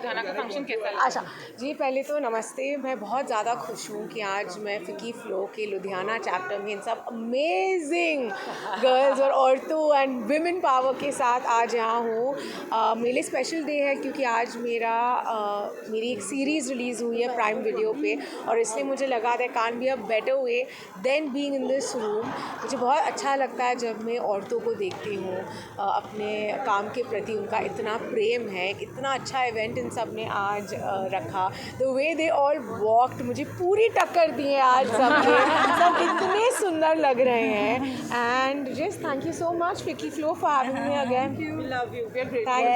लुधियाना का फंक्शन कैसा लगा? अच्छा जी, पहले तो नमस्ते। मैं बहुत ज़्यादा खुश हूँ कि आज मैं फ़िकी फ़्लो के लुधियाना चैप्टर में इन सब अमेजिंग गर्ल्स और औरतों एंड विमेन पावर के साथ आज यहाँ हूँ। मेरे लिए स्पेशल डे है क्योंकि आज मेरी एक सीरीज़ रिलीज़ हुई है प्राइम वीडियो पे, और इसलिए मुझे लगा that can't be a better way than being in this room. मुझे बहुत अच्छा लगता है जब मैं औरतों को देखती हूँ, अपने काम के प्रति उनका इतना प्रेम है। इतना अच्छा इवेंट इन सब ने आज रखा। The way they all walked, मुझे पूरी टक्कर दी है आज सबके। सब इतने सुंदर लग रहे हैं। And just thank you so much FICCI FLO for having me again. We love you. We are grateful. Thank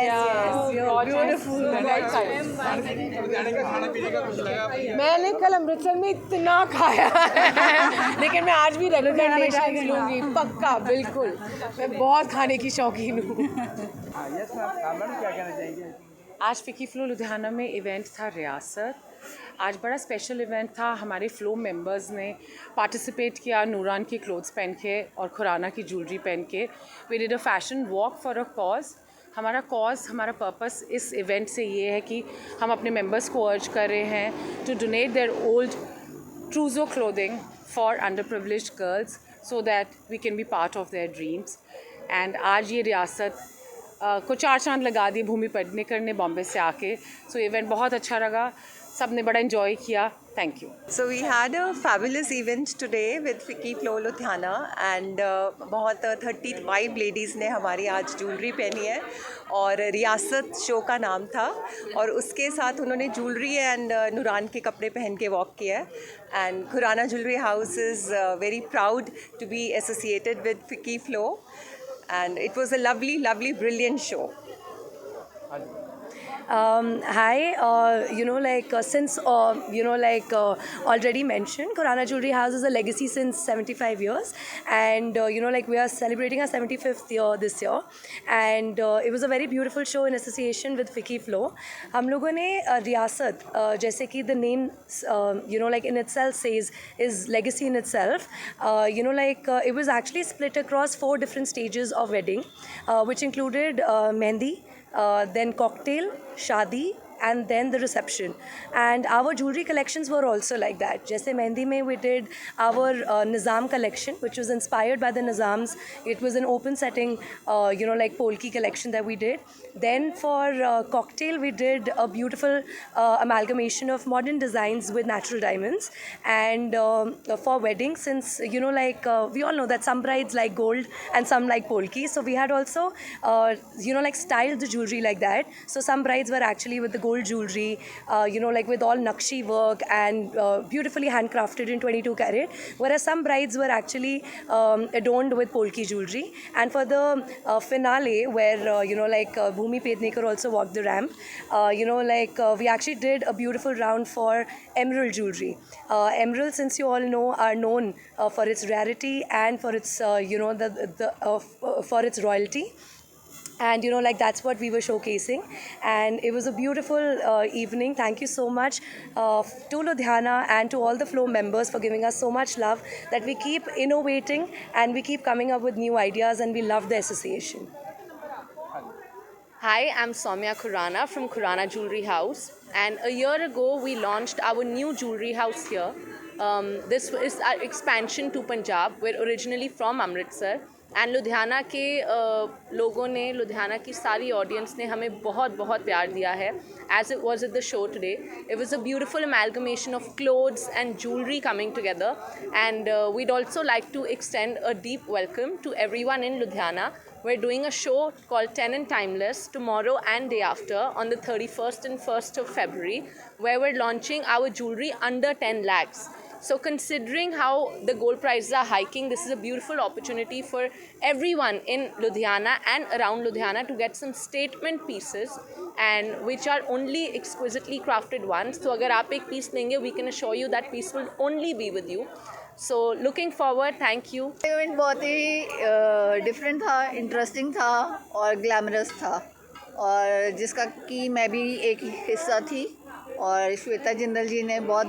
you. मैंने कल अमृतसर में इतना खाया है लेकिन मैं आज भी रिकमेंडेशन लूँगी पक्का, बिल्कुल। मैं बहुत खाने की शौकीन हूँ। आज फ़िकी फ़्लो लुधियाना में इवेंट था रियासत। आज बड़ा स्पेशल इवेंट था। हमारे फ़्लो मेंबर्स ने पार्टिसिपेट किया नूरान के क्लोथ्स पहन के और खुराना की ज्वेलरी पहन के। We did a fashion walk for a cause. हमारा कॉज, हमारा पर्पस इस इवेंट से ये है कि हम अपने मेंबर्स को अर्ज कर रहे हैं to donate their old trousseau clothing for underprivileged girls so that we can be part of their dreams. And आज ये रियासत को चार चांद लगा दिए भूमि पेडनेकर ने बॉम्बे से आके। सो इवेंट बहुत अच्छा लगा, सब ने बड़ा एंजॉय किया। Thank you. So we had a fabulous event today with Fiki Flow Ludhiana and बहुत 35 लेडीज़ ने हमारी आज ज्वेलरी पहनी है और रियासत शो का नाम था, और उसके साथ उन्होंने ज्वेलरी एंड नूरान के कपड़े पहन के वॉक किया है। And Khurana jewellery house is very proud to be associated with Fiki Flow and it was a lovely brilliant show. Hi, since already mentioned, Khurana Jewelry House is a legacy since 75 years, and we are celebrating our 75th year this year, and it was a very beautiful show in association with Fiki Flow. हम लोगों ने रियासत, जैसे कि the name in itself says, is legacy in itself. It was actually split across 4 different stages of wedding, which included mehndi, then cocktail, shadi, and then the reception. And our jewelry collections were also like that. Jaise mehndi mein we did our Nizam collection, which was inspired by the Nizams. It was an open setting, polki collection that we did. Then for cocktail, we did a beautiful amalgamation of modern designs with natural diamonds. And for wedding, since we all know that some brides like gold and some like polki, so we had also styled the jewelry like that. So some brides were actually with the gold jewelry, with all Nakshi work and beautifully handcrafted in 22 carat, whereas some brides were actually adorned with polki jewelry. And for the finale, where Bhumi Pednekar also walked the ramp, we actually did a beautiful round for emerald jewelry. Emerald, since you all know, are known for its rarity and for its for its royalty. And that's what we were showcasing, and it was a beautiful evening. Thank you so much to Ludhiana and to all the Flow members for giving us so much love, that we keep innovating and we keep coming up with new ideas, and we love the association. Hi, I'm Soumya Khurana from Khurana Jewelry House, and a year ago we launched our new jewelry house here. This is our expansion to Punjab. We're originally from Amritsar, and Ludhiana के लोगों ने, लुधियाना की सारी audience ने हमें बहुत बहुत प्यार दिया है, as it was at the show today. It was a beautiful amalgamation of clothes and jewelry coming together, and we'd also like to extend a deep welcome to everyone in Ludhiana. We're doing a show called 10 and Timeless tomorrow and day after on the 31st and 1st of February, where we're launching our jewelry under 10 lakhs. So considering how the gold prices are hiking, this is a beautiful opportunity for everyone in Ludhiana and around Ludhiana to get some statement pieces, and which are only exquisitely crafted ones. So agar aap ek piece lenge, we can assure you that piece will only be with you. So looking forward, thank you. Event बहुत ही different था, interesting था और glamorous था, और जिसका कि मैं भी एक हिस्सा थी, और श्वेता जिंदल जी ने बहुत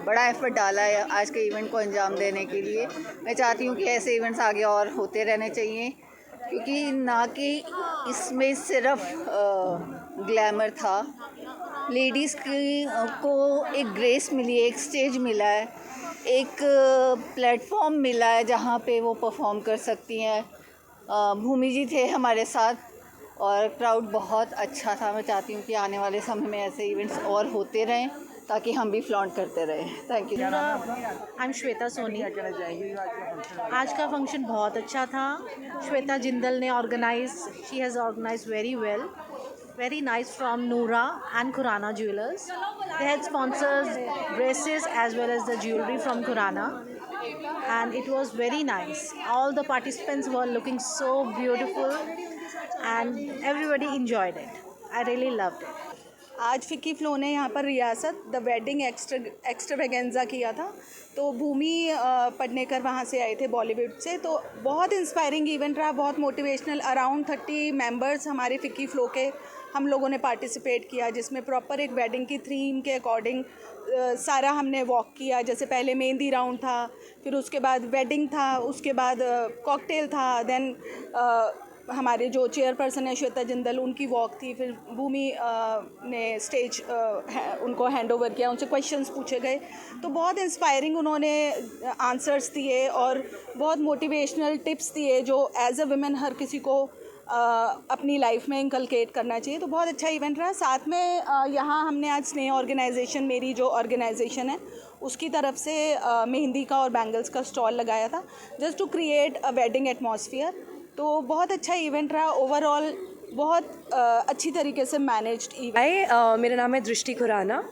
बड़ा एफर्ट डाला है आज के इवेंट को अंजाम देने के लिए। मैं चाहती हूँ कि ऐसे इवेंट्स आगे और होते रहने चाहिए, क्योंकि ना कि इसमें सिर्फ ग्लैमर था, लेडीज़ को एक ग्रेस मिली है, एक स्टेज मिला है, एक प्लेटफॉर्म मिला है जहाँ पे वो परफॉर्म कर सकती हैं। भूमि जी थे हमारे साथ और क्राउड बहुत अच्छा था। मैं चाहती हूँ कि आने वाले समय में ऐसे इवेंट्स और होते रहें ताकि हम भी फ्लॉन्ट करते रहें। Thank you. I am Shweta Soni. आज का फंक्शन बहुत अच्छा था। श्वेता जिंदल ने she has organise very well, very nice from Noora and Khurana Jewelers. They had sponsors dresses as well as the jewelry from Khurana, and it was very nice. All the participants were looking so beautiful and everybody enjoyed it. I really loved it. आज फ़िकी flow ने यहाँ पर रियासत the wedding extravaganza किया था। तो भूमि पडनेकर वहाँ से आए थे बॉलीवुड से। तो बहुत इंस्पायरिंग इवेंट रहा, बहुत मोटिवेशनल। अराउंड 30 मेंबर्स हमारे फ़िकी फ़्लो के हम लोगों ने पार्टिसिपेट किया, जिसमें प्रॉपर एक वेडिंग की थीम के अकॉर्डिंग सारा हमने वॉक किया। जैसे पहले मेहंदी राउंड था, फिर उसके बाद वेडिंग था, उसके बाद कॉकटेल था, देन हमारे जो चेयरपर्सन है श्वेता जिंदल, उनकी वॉक थी। फिर भूमि ने स्टेज उनको हैंड ओवर किया, उनसे क्वेश्चंस पूछे गए। तो बहुत इंस्पायरिंग उन्होंने आंसर्स दिए और बहुत मोटिवेशनल टिप्स दिए जो एज अ वुमेन हर किसी को अपनी लाइफ में इंकलकेट करना चाहिए। तो बहुत अच्छा इवेंट रहा। साथ में यहाँ हमने आज स्नेह ऑर्गेनाइजेशन, मेरी जो ऑर्गेनाइजेशन है उसकी तरफ से मेहंदी का और बैंगल्स का स्टॉल लगाया था, just to create a wedding atmosphere. तो बहुत अच्छा इवेंट रहा ओवरऑल, बहुत अच्छी तरीके से मैनेज्ड इवेंट। मेरा नाम है दृष्टि Khurana.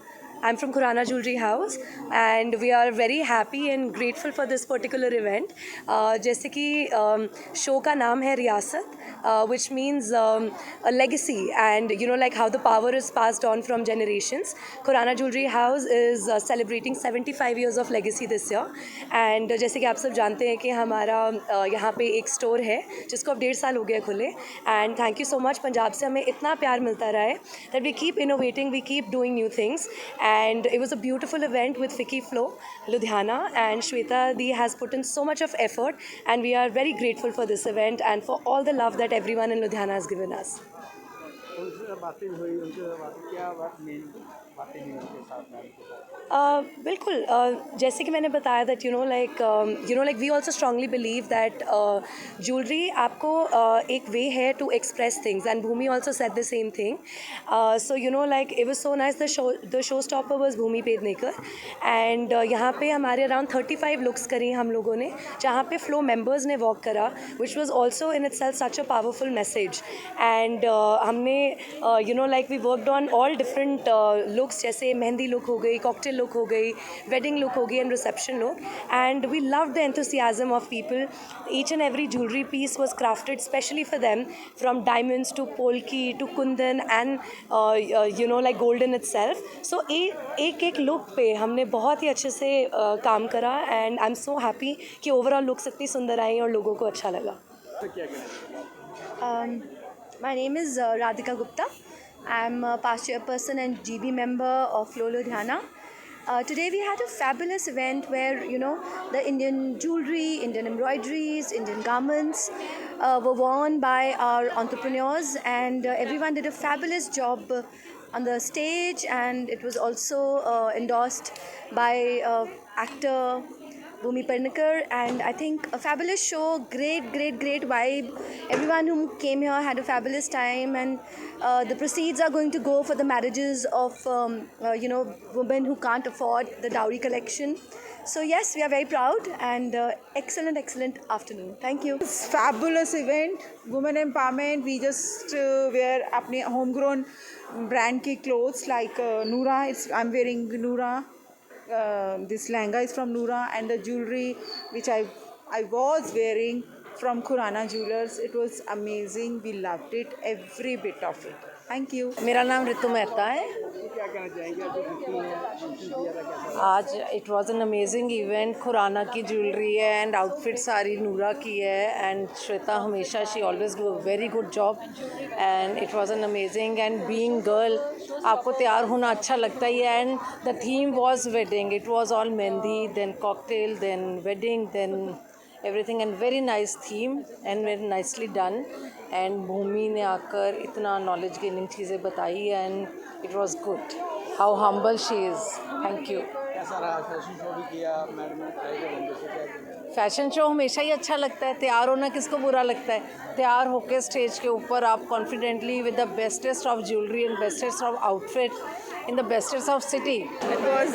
I'm from Khurana Jewelry House and we are very happy and grateful for this particular event. जैसे कि शो का नाम है रियासत, which means a legacy and you know like how the power is passed on from generations. Khurana Jewelry House is celebrating 75 years of legacy this year and जैसे कि आप सब जानते हैं कि हमारा यहाँ पे एक स्टोर है जिसको अब 1.5 साल हो गया खुले। and thank you so much, Punjab से हमें इतना प्यार मिलता रहा है that we keep innovating, we keep doing new things. And it was a beautiful event with Fiki Flow, Ludhiana, and Shweta Di has put in so much of effort and we are very grateful for this event and for all the love that everyone in Ludhiana has given us. बिल्कुल, जैसे कि मैंने बताया that you know like we also strongly believe that jewellery आपको एक way है to express things and Bhumi also said the same thing. So you know like it was so nice, the show stopper was Bhumi Pednekar and यहाँ पे हमारे around 35 looks करी हम लोगों ने, जहाँ पे फ्लो मेंबर्स ने वॉक करा, which was also in itself such a powerful message. And हमने you know like we worked on all different looks, जैसे मेहंदी लुक हो गई, कॉकटेल लुक हो गई, वेडिंग लुक हो गई and reception look. And we love the enthusiasm of people. Each and every jewellery piece was crafted specially for them, from diamonds to polki to kundan and you know like golden itself. So एक एक look पे हमने बहुत ही अच्छे से काम करा and I am so happy कि ओवरऑल लुक्स इतनी सुंदर आई और लोगों को अच्छा लगा। My name is Radhika Gupta. I'm a past chairperson and GB member of Flow Ludhiana. Today we had a fabulous event where you know the Indian jewelry, Indian embroideries, Indian garments were worn by our entrepreneurs and everyone did a fabulous job on the stage, and it was also endorsed by actor Bhumi Padnekar, and I think a fabulous show, great vibe. Everyone who came here had a fabulous time, and the proceeds are going to go for the marriages of you know women who can't afford the dowry collection. So yes, we are very proud and excellent afternoon. Thank you. It's fabulous event, women empowerment. We just wear अपने homegrown brand की clothes like Noora. I'm wearing Noora. This lehenga is from Noora, and the jewelry which I was wearing from Khurana Jewelers. It was amazing. We loved it, every bit of it. Thank you. मेरा नाम ऋतु मेहता है। आज it was an amazing event. Khurana की jewellery है and outfit सारी नूरा की है एंड श्वेता हमेशा she always do a very good job and it was an amazing. And being girl आपको तैयार होना अच्छा लगता ही है and the theme was wedding. It was all mehndi, then cocktail, then wedding, then everything, and very nice theme and very nicely done. And भूमि ने आकर इतना knowledge gaining चीज़ें बताई and it was good. How humble she is. Thank you. कैसा रहा fashion show भी किया madam ने ट्राई कर बंदे से क्या फैशन शो हमेशा ही अच्छा लगता है. तैयार होना किसको बुरा लगता है. तैयार होकर स्टेज के ऊपर आप confidently with the bestest of jewellery and bestest of outfit in the bestest of city. It was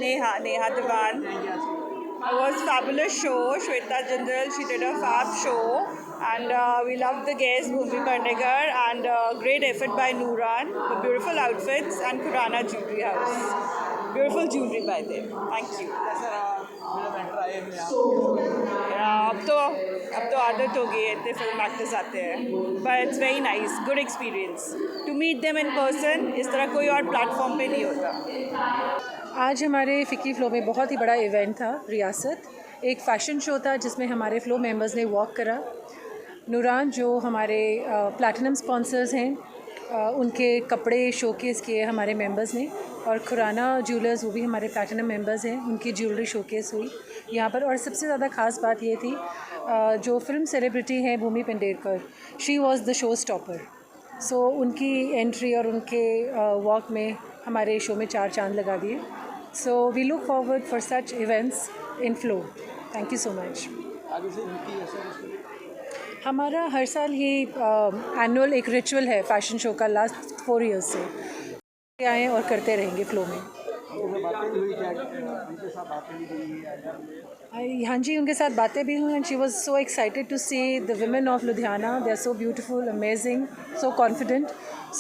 Neha Devan. It was fabulous show. Shweta Jindal, she did a fab show, and we loved the guests Bhumi Pandekar, and great effort by Nooran, the beautiful outfits, and Khurana Jewelry House. Beautiful jewelry by them. Thank you. कैसा रहा madam enter आए हुए आप अब तो आदत हो गई है, इतने फिल्म एक्टर्स आते हैं, but it's very nice, good experience. To meet them in person, इस तरह कोई और प्लेटफॉर्म पे नहीं होता. आज हमारे फ़िकी फ़्लो में बहुत ही बड़ा इवेंट था रियासत. एक फ़ैशन शो था जिसमें हमारे फ़्लो मेंबर्स ने वॉक करा. नूरान जो हमारे प्लैटिनम स्पॉन्सर्स हैं, उनके कपड़े शोकेस किए हमारे मेंबर्स ने. और खुराना ज्वेलर्स वो भी हमारे प्लैटिनम मेंबर्स हैं, उनकी ज्वेलरी शोकेस हुई यहाँ पर. और सबसे ज़्यादा ख़ास बात ये थी जो फिल्म सेलिब्रिटी हैं Bhumi Pednekar, she was the show stopper. So उनकी एंट्री और उनके वॉक में हमारे शो में 4 चांद लगा दिए. So we look forward for such events in flow. Thank you so much. आगे से इनकी ऐसा हमारा हर साल ही एनुअल एक रिचुअल है फ़ैशन शो का. लास्ट 4 ईयर्स से आए और करते रहेंगे फ़्लो में. बातें भी हुई क्या उनके साथ बातें भी हुई. हाँ जी, उनके साथ बातें भी हुई. And she was so excited to see the women of Ludhiana. They are so beautiful, amazing, so confident.